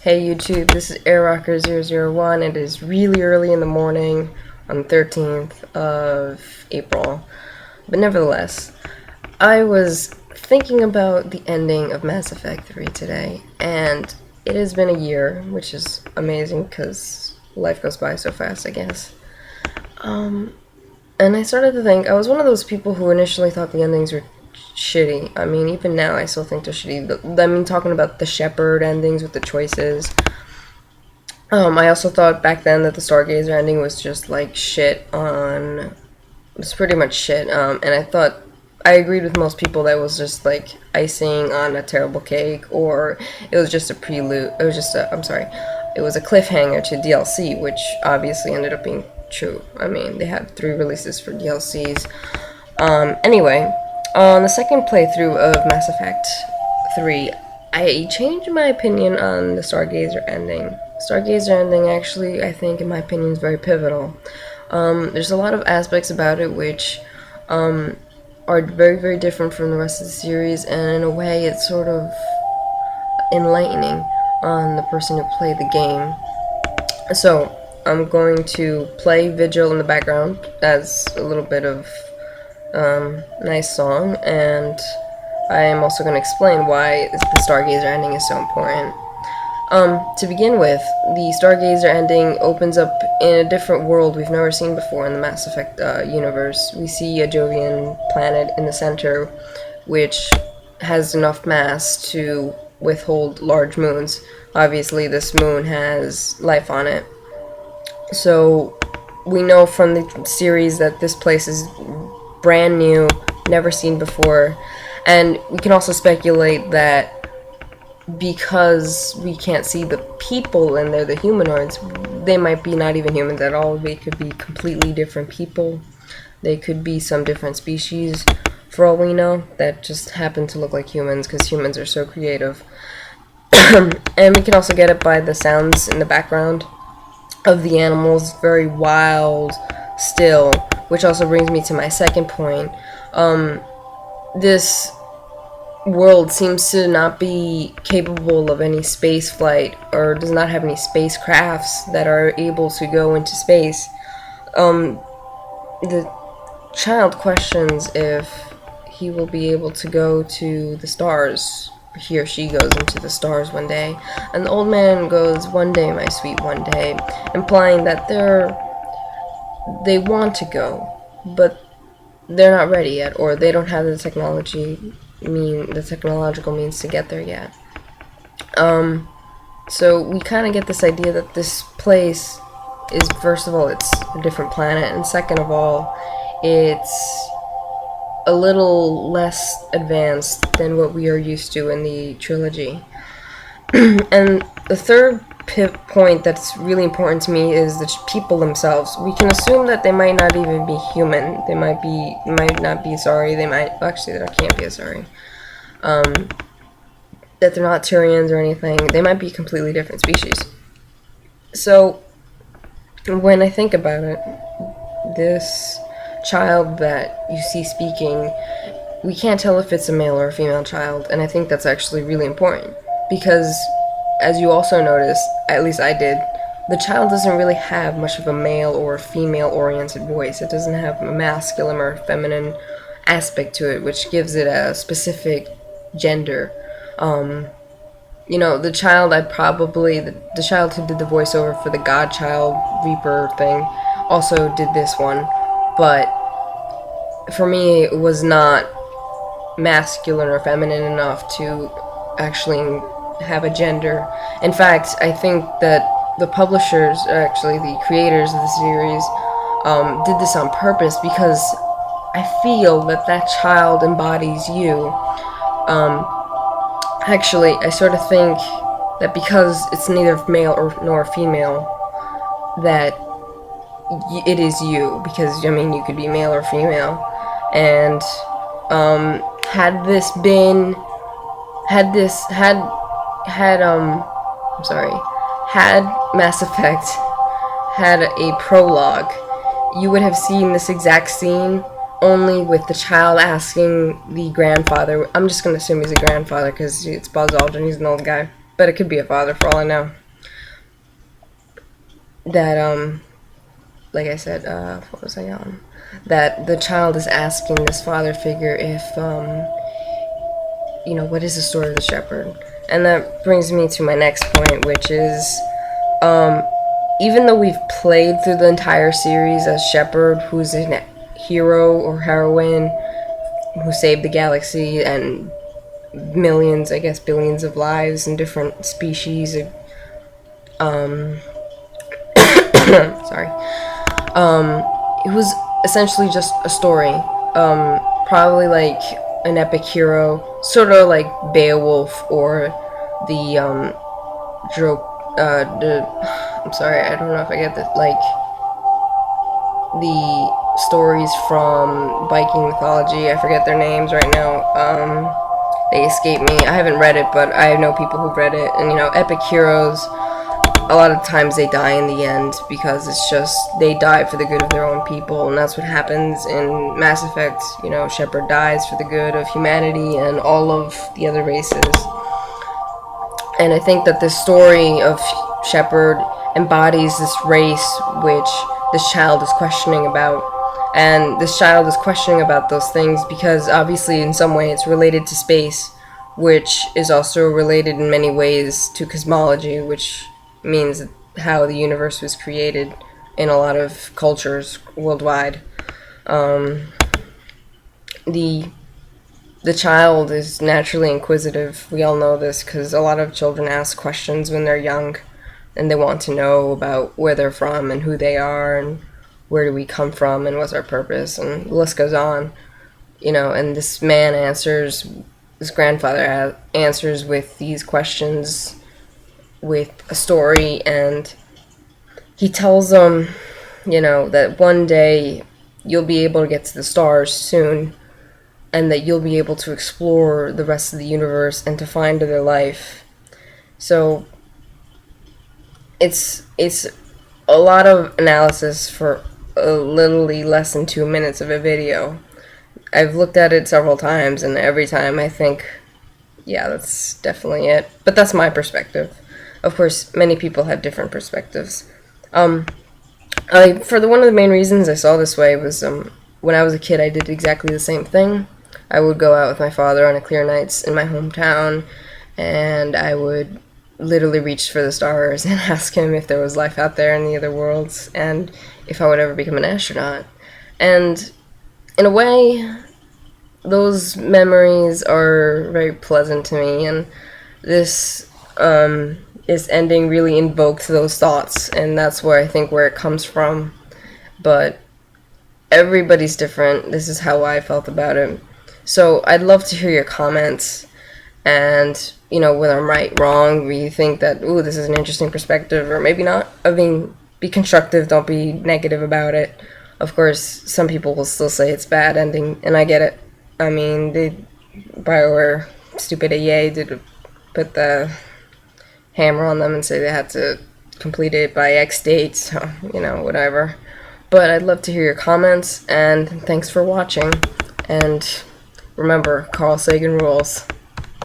Hey YouTube, this is AirRocker001. It is really early in the morning on the 13th of April. But nevertheless, I was thinking about the ending of Mass Effect 3 today, and it has been a year, which is amazing because life goes by so fast, I guess. And I started to think, I was one of those people who initially thought the endings were shitty. I mean, even now I still think they're shitty. I mean, talking about the Shepard endings with the choices. I also thought back then that the Stargazer ending was just like shit on. It was pretty much shit. And I thought I agreed with most people that it was just like icing on a terrible cake, or it was just a prelude. It was just a. I'm sorry. It was a cliffhanger to DLC, which obviously ended up being true. I mean, they had 3 releases for DLCs. Anyway, on the second playthrough of Mass Effect 3, I changed my opinion on the Stargazer ending. Stargazer ending, actually, I think, in my opinion, is very pivotal. There's a lot of aspects about it which are very, very different from the rest of the series, and in a way, it's sort of enlightening on the person who played the game. So, I'm going to play Vigil in the background as a little bit of nice song, and I am also going to explain why the Stargazer ending is so important. To begin with, the Stargazer ending opens up in a different world we've never seen before in the Mass Effect universe. We see a Jovian planet in the center, which has enough mass to withhold large moons. Obviously, this moon has life on it. So, we know from the series that this place is brand new, never seen before, and we can also speculate that because we can't see the people in there, the humanoids, they might be not even humans at all. They could be completely different people. They could be some different species, for all we know, that just happen to look like humans because humans are so creative. And we can also get it by the sounds in the background of the animals, very wild still, which also brings me to my second point. This world seems to not be capable of any space flight, or does not have any spacecrafts that are able to go into space. The child questions if he will be able to go to the stars. He or she goes into the stars one day, and the old man goes, "One day, my sweet, one day," implying that they want to go, but they're not ready yet, or they don't have the technological means to get there yet. So we kind of get this idea that this place is, first of all, it's a different planet, and second of all, it's a little less advanced than what we are used to in the trilogy. And the third point that's really important to me is the people themselves. We can assume that they might not even be human. They might not be Asari. They might, actually, they can't be Asari. That they're not Turians or anything. They might be completely different species. So, when I think about it, this child that you see speaking, we can't tell if it's a male or a female child, and I think that's actually really important, because as you also noticed, at least I did, the child doesn't really have much of a male or female oriented voice. It doesn't have a masculine or feminine aspect to it, which gives it a specific gender. The child the child who did the voiceover for the Godchild Reaper thing also did this one, but for me it was not masculine or feminine enough to actually have a gender. In fact, I think that the publishers, actually the creators of the series, did this on purpose, because I feel that child embodies you. Actually, I sort of think that because it's neither male nor female, that it is you, because, I mean, you could be male or female, and, had Mass Effect had a prologue, you would have seen this exact scene, only with the child asking the grandfather. I'm just gonna assume he's a grandfather because it's Buzz Aldrin, he's an old guy. but it could be a father for all I know. That like I said, what was I on? That the child is asking this father figure if what is the story of the shepherd? And that brings me to my next point, which is um, even though we've played through the entire series as Shepard, who's a hero or heroine who saved the galaxy and millions, I guess billions of lives in different species. Um, sorry. It was essentially just a story. Probably like an epic hero, sort of like Beowulf or the I'm sorry, I don't know if I get this, like the stories from Viking mythology. I forget their names right now. They escape me. I haven't read it, but I know people who've read it. And epic heroes, a lot of times they die in the end because it's just they die for the good of their own people, and that's what happens in Mass Effect. Shepard dies for the good of humanity and all of the other races. And I think that this story of Shepard embodies this race which this child is questioning about. And this child is questioning about those things because obviously in some way it's related to space, which is also related in many ways to cosmology, which means how the universe was created in a lot of cultures worldwide. The child is naturally inquisitive. We all know this because a lot of children ask questions when they're young, and they want to know about where they're from and who they are and where do we come from and what's our purpose, and the list goes on. And this man answers, his grandfather answers with these questions with a story, and he tells them, that one day you'll be able to get to the stars soon, and that you'll be able to explore the rest of the universe and to find other life. So it's a lot of analysis for literally less than 2 minutes of a video. I've looked at it several times, and every time I think, yeah, that's definitely it. But that's my perspective. Of course, many people have different perspectives. One of the main reasons I saw this way was when I was a kid, I did exactly the same thing. I would go out with my father on a clear nights in my hometown, and I would literally reach for the stars and ask him if there was life out there in the other worlds and if I would ever become an astronaut. And in a way, those memories are very pleasant to me, and this ending really invoked those thoughts, and that's where I think where it comes from. But everybody's different. This is how I felt about it. So I'd love to hear your comments, and whether I'm right, wrong, where you think that, ooh, this is an interesting perspective, or maybe not. I mean, be constructive, don't be negative about it. Of course, some people will still say it's bad ending, and I get it. I mean, BioWare, stupid EA, did put the hammer on them and say they had to complete it by X date, so, whatever. But I'd love to hear your comments, and thanks for watching. And remember, Carl Sagan rules.